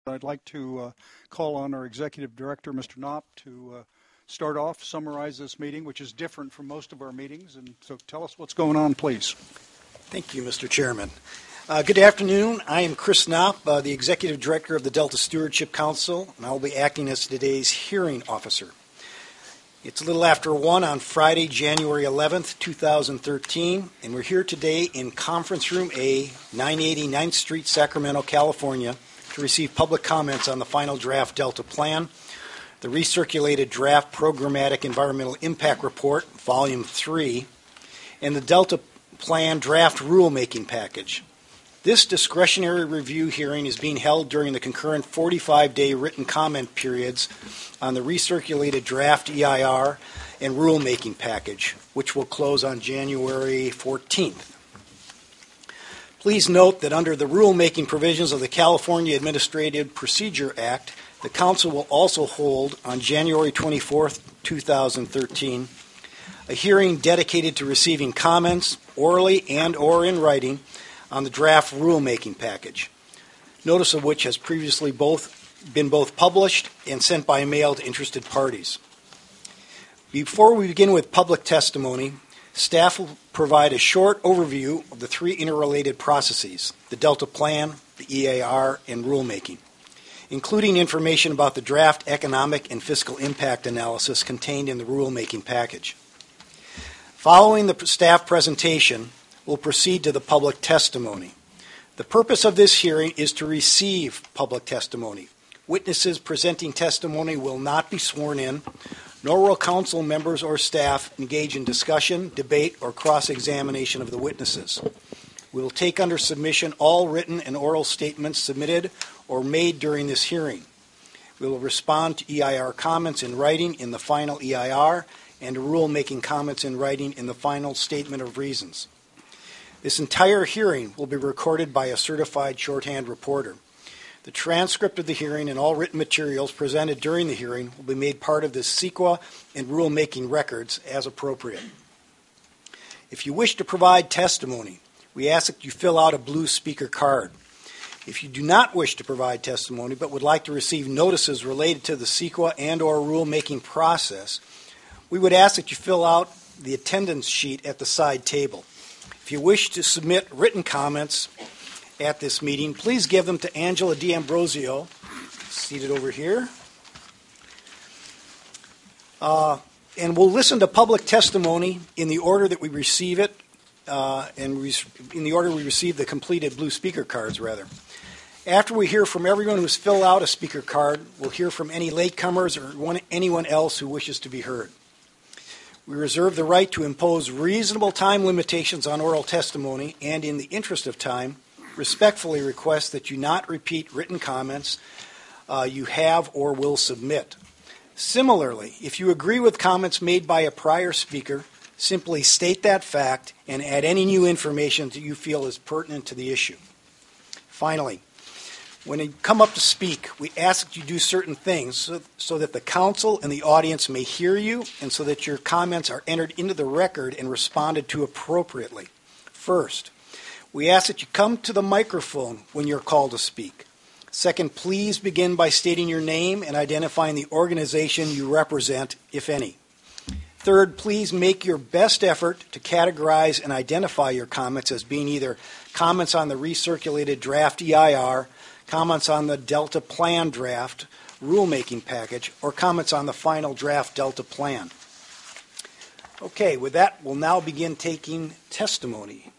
I'd like to call on our Executive Director, Mr. Knopp, to start off, summarize this meeting, which is different from most of our meetings. And so tell us what's going on, please. Thank you, Mr. Chairman. Good afternoon. I am Chris Knopp, the Executive Director of the Delta Stewardship Council, and I will be acting as today's hearing officer. It's a little after 1 on Friday, January 11th, 2013, and we're here today in Conference Room A, 980 9th Street, Sacramento, California, to receive public comments on the final draft Delta Plan, the recirculated draft Programmatic Environmental Impact Report, Volume 3, and the Delta Plan draft rulemaking package. This discretionary review hearing is being held during the concurrent 45-day written comment periods on the recirculated draft EIR and rulemaking package, which will close on January 14th. Please note that under the rulemaking provisions of the California Administrative Procedure Act, the Council will also hold on January 24th, 2013, a hearing dedicated to receiving comments, orally and or in writing, on the draft rulemaking package, notice of which has previously been both published and sent by mail to interested parties. Before we begin with public testimony, staff will provide a short overview of the three interrelated processes, the Delta Plan, the EIR, and rulemaking, including information about the draft economic and fiscal impact analysis contained in the rulemaking package. Following the staff presentation, we'll proceed to the public testimony. The purpose of this hearing is to receive public testimony. Witnesses presenting testimony will not be sworn in, nor will council members or staff engage in discussion, debate, or cross-examination of the witnesses. We will take under submission all written and oral statements submitted or made during this hearing. We will respond to EIR comments in writing in the final EIR and to rulemaking comments in writing in the final statement of reasons. This entire hearing will be recorded by a certified shorthand reporter. The transcript of the hearing and all written materials presented during the hearing will be made part of the CEQA and rulemaking records as appropriate. If you wish to provide testimony, we ask that you fill out a blue speaker card. If you do not wish to provide testimony but would like to receive notices related to the CEQA and or rulemaking process, we would ask that you fill out the attendance sheet at the side table. If you wish to submit written comments at this meeting, please give them to Angela D'Ambrosio, seated over here. And we'll listen to public testimony in the order that we receive it, in the order we receive the completed blue speaker cards, rather. After we hear from everyone who's filled out a speaker card, we'll hear from any latecomers or anyone else who wishes to be heard. We reserve the right to impose reasonable time limitations on oral testimony, and in the interest of time, respectfully request that you not repeat written comments you have or will submit. Similarly, if you agree with comments made by a prior speaker, simply state that fact and add any new information that you feel is pertinent to the issue. Finally, when you come up to speak, we ask that you do certain things so that the council and the audience may hear you and so that your comments are entered into the record and responded to appropriately. First, we ask that you come to the microphone when you're called to speak. Second, please begin by stating your name and identifying the organization you represent, if any. Third, please make your best effort to categorize and identify your comments as being either comments on the recirculated draft EIR, comments on the Delta Plan draft rulemaking package, or comments on the final draft Delta Plan. Okay, with that, we'll now begin taking testimony.